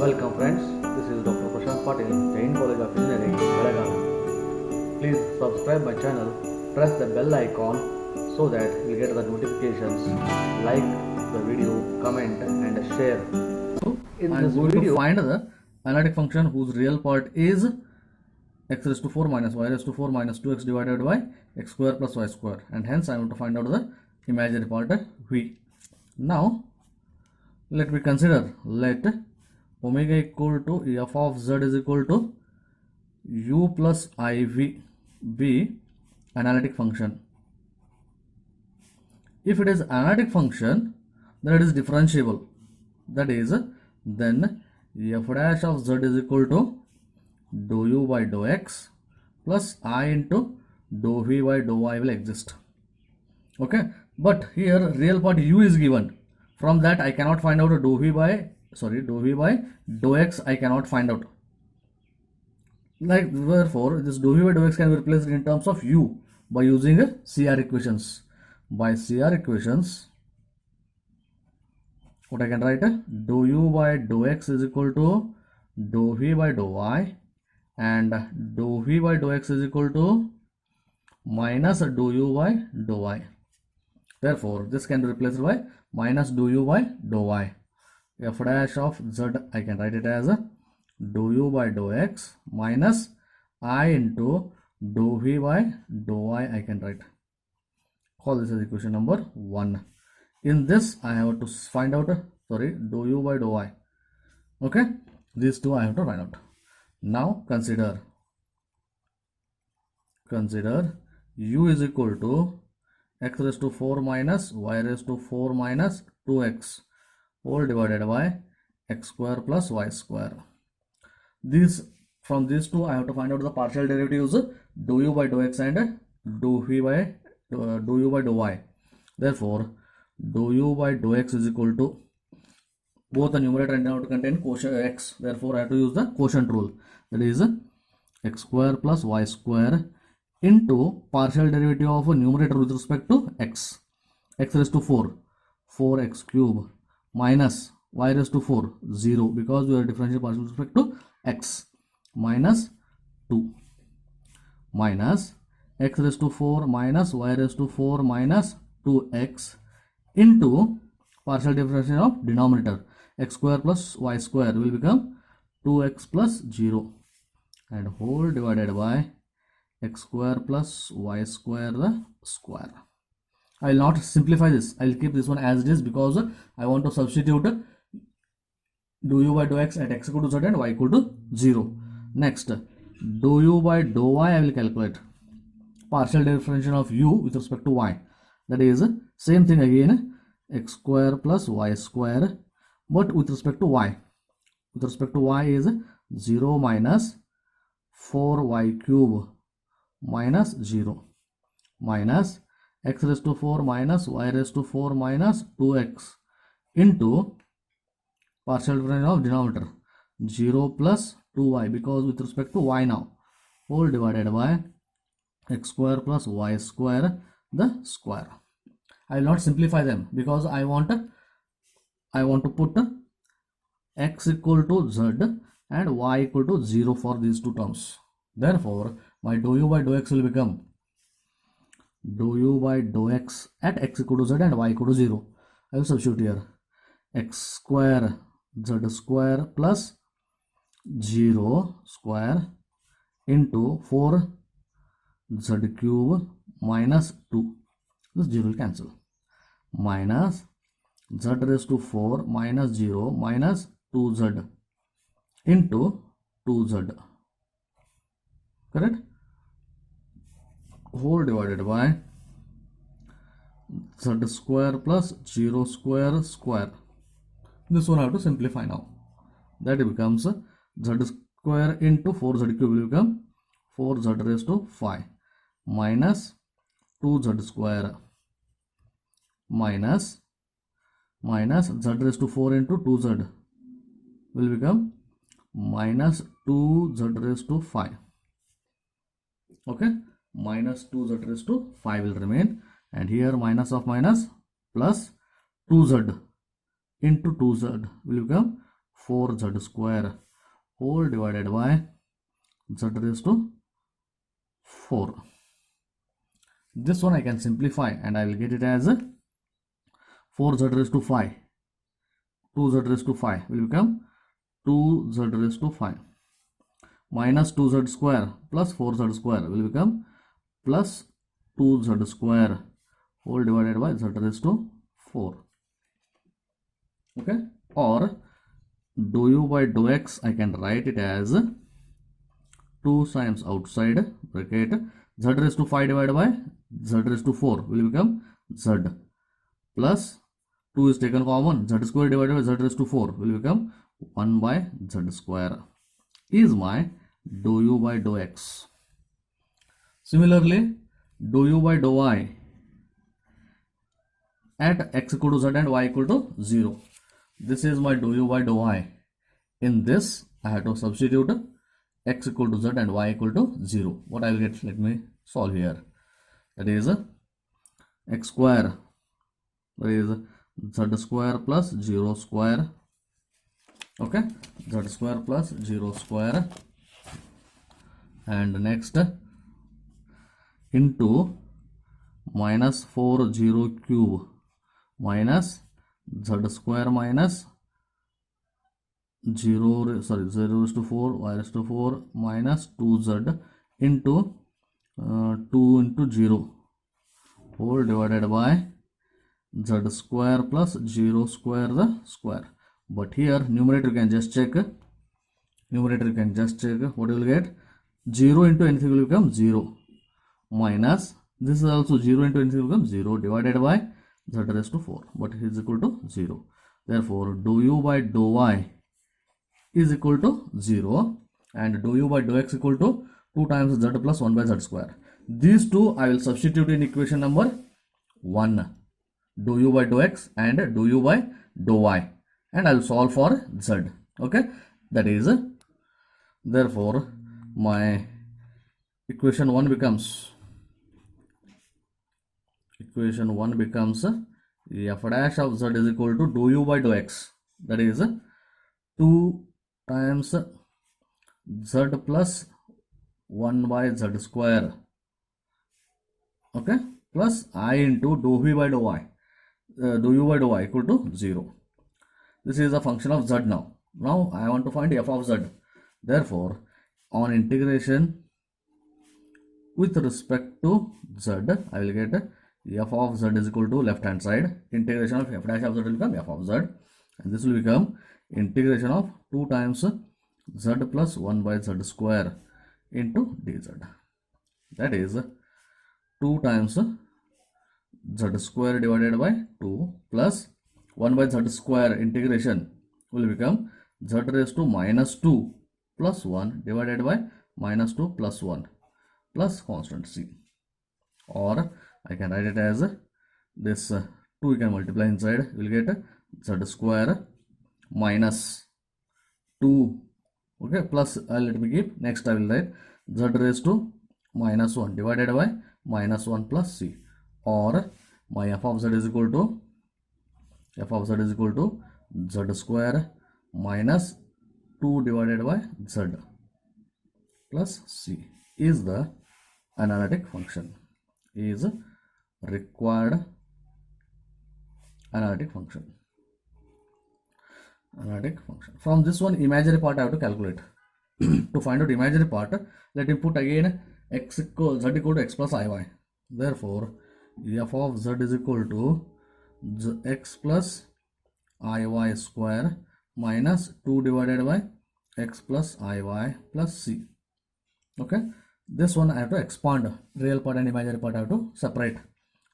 Welcome friends, this is Dr. Prashant Patil, Jain College of Engineering, Belagavi. Please subscribe my channel, press the bell icon so that you get the notifications, like the video, comment and share. In this video, find the analytic function whose real part is x raised to 4 minus y raised to 4 minus 2x divided by x square plus y square, and hence I want to find out the imaginary part v. Now let me consider, let omega equal to f of z is equal to u plus iv be analytic function. If it is analytic function, then it is differentiable. That is, then f dash of z is equal to dou u by dou x plus I into dou v by dou y will exist. Okay, but here real part u is given. From that I cannot find out dou v by dou x. I cannot find out. Like, therefore this dou v by dou x can be replaced in terms of u by using CR equations. By CR equations, what I can write, dou u by dou x is equal to dou v by dou y, and dou v by dou x is equal to minus dou u by dou y. Therefore this can be replaced by minus dou u by dou y. F dash of z, I can write it as dou u by dou x minus I into dou v by dou y. I can write, call this as equation number 1. In this I have to find out dou u by dou y. Okay, these two I have to find out. Now consider u is equal to x raised to 4 minus y raised to 4 minus 2x whole divided by x square plus y square. From these two I have to find out the partial derivatives, dou u by dou x and dou u by dou y. Therefore dou u by dou x is equal to, both the numerator and denominator contain quotient x. Therefore I have to use the quotient rule. That is x square plus y square into partial derivative of a numerator with respect to x raised to 4, 4x cube minus y raised to 4, 0, because we are differential partial with respect to x, minus 2 minus x raised to 4 minus y raised to 4 minus 2x into partial differentiation of denominator, x square plus y square will become 2x plus 0, and whole divided by x square plus y square the square. I will not simplify this. I will keep this one as it is because I want to substitute dou u by dou x at x equal to z and y equal to 0. Next, dou u by dou y I will calculate partial differentiation of u with respect to y. That is same thing again, x square plus y square, but with respect to y. With respect to y is 0 minus 4y cube minus 0 minus x raised to 4 minus y raised to 4 minus 2x into partial differentiation of denominator 0 plus 2y, because with respect to y now, whole divided by x square plus y square the square. I will not simplify them because I want to put x equal to z and y equal to 0 for these two terms. Therefore my dou u by dou x will become dou u by dou x at x equal to z and y equal to 0. I will substitute here x square z square plus 0 square into 4 z cube minus 2. This 0 will cancel. Minus z raised to 4 minus 0 minus 2z into 2z. Correct? Whole divided by z square plus 0 square square. This one I have to simplify now. That becomes z square into 4z cube will become 4z raised to 5 minus 2z square minus z raised to 4 into 2z will become minus 2z raised to 5. Okay, minus 2z raised to 5 will remain, and here minus of minus plus 2z into 2z will become 4z square whole divided by z raised to 4. This one I can simplify and I will get it as 4z raised to 5. 2z raised to 5 will become 2z raised to 5 minus 2z square plus 4z square will become plus 2z square whole divided by z raised to 4. Okay, or dou u by dou x I can write it as 2 times outside bracket z raised to 5 divided by z raised to 4 will become z plus 2 is taken common, z square divided by z raised to 4 will become 1 by z square is my dou u by dou x. Similarly, dou u by dou y at x equal to z and y equal to 0. This is my dou u by dou y. In this, I have to substitute x equal to z and y equal to 0. What I will get? Let me solve here. That is x square. That is z square plus 0 square. Okay, z square plus 0 square. And next into minus 4 0 cube minus z square minus 0 raised to 4 y raised to 4 minus 2z into 2 into 0 whole divided by z square plus 0 square the square. But here numerator you can just check. Numerator you can just check. What you will get? 0 into anything will become 0 minus this is also 0 into anything will become 0 divided by z raised to 4, but it is equal to 0. Therefore, dou u by dou y is equal to 0 and dou u by dou x equal to 2 times z plus 1 by z square. These two I will substitute in equation number 1, dou u by dou x and dou u by dou y, and I will solve for z. Okay, that is therefore my equation 1 becomes f dash of z is equal to dou u by dou x, that is 2 times z plus 1 by z square, okay, plus I into dou v by dou y, dou u by dou y equal to 0. This is a function of z now. Now I want to find f of z. Therefore, on integration with respect to z, I will get f of z is equal to left hand side. Integration of f dash of z will become f of z, and this will become integration of 2 times z plus 1 by z square into dz. That is 2 times z square divided by 2 plus 1 by z square integration will become z raised to minus 2 plus 1 divided by minus 2 plus 1 plus constant c. Or I can write it as this 2 you can multiply inside, you will get z square minus 2, okay, plus let me keep, next I will write z raised to minus 1 divided by minus 1 plus c, or my f of z is equal to z square minus 2 divided by z plus c is the analytic function, is required analytic function. From this one, imaginary part I have to calculate. To find out imaginary part, let him put again z equal to x plus iy. Therefore, f of z is equal to x plus iy square minus 2 divided by x plus iy plus c. Okay, this one I have to expand. Real part and imaginary part I have to separate.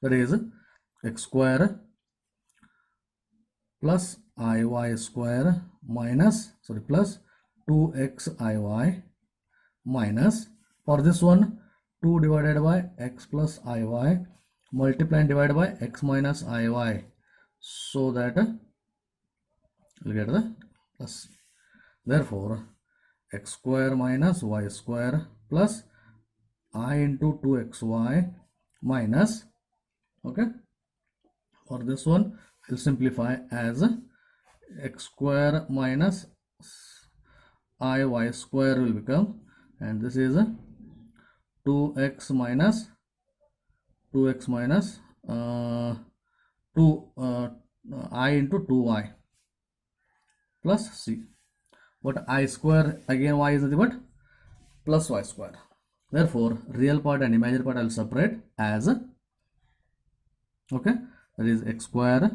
That is x square plus iy square minus plus 2x iy minus, for this one 2 divided by x plus iy multiply and divided by x minus iy, so that we'll get the plus. Therefore, x square minus y square plus I into 2xy minus, okay, for this one I'll simplify as x square minus iy square will become, and this is 2x minus 2 I into 2y plus c. But I square, again y is nothing but plus y square. Therefore real part and imaginary part I will separate as okay, that is x square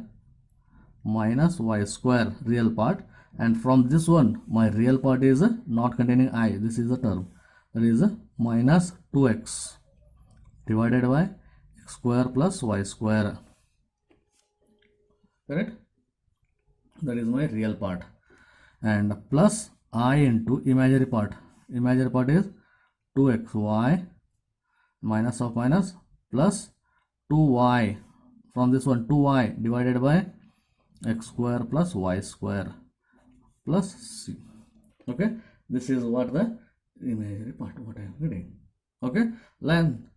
minus y square real part, and from this one my real part is not containing I, this is the term, that is minus 2x divided by x square plus y square, correct? That is my real part, and plus I into imaginary part. Imaginary part is 2xy minus of minus plus 2y, from this one 2y divided by x square plus y square plus c. Okay, this is what the imaginary part what I am getting. Okay, then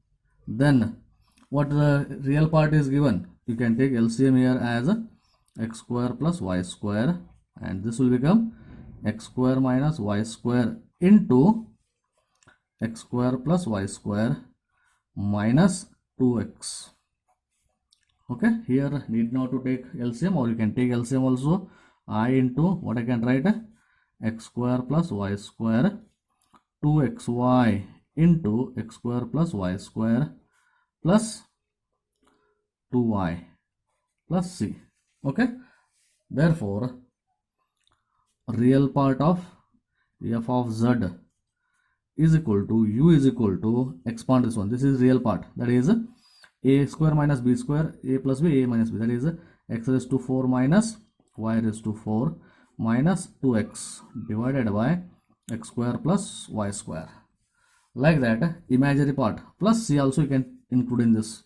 what the real part is given, you can take LCM here as x square plus y square, and this will become x square minus y square into x square plus y square minus 2x. Okay, here need not to take LCM, or you can take LCM also. I into what I can write, x square plus y square 2xy into x square plus y square plus 2y plus c. Okay, therefore real part of f of z is equal to u is equal to, expand this one, this is real part, that is a square minus b square, a plus b, a minus b, that is x raised to 4 minus y raised to 4 minus 2x divided by x square plus y square. Like that, imaginary part plus c also you can include in this.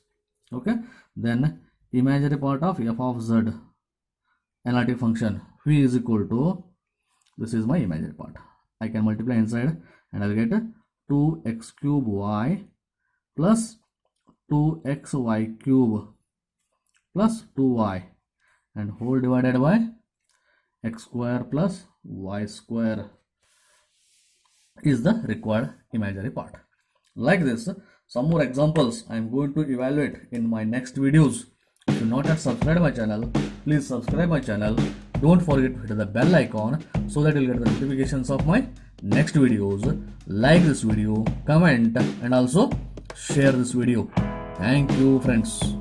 Okay, then imaginary part of f of z analytic function phi is equal to, this is my imaginary part, I can multiply inside and I'll get 2x cube y plus 2xy cube plus 2y and whole divided by x square plus y square is the required imaginary part. Like this, some more examples I am going to evaluate in my next videos. If you not yet subscribed my channel, please subscribe my channel. Don't forget to hit the bell icon so that you'll get the notifications of my next videos. Like this video, comment, and also share this video. Thank you, friends.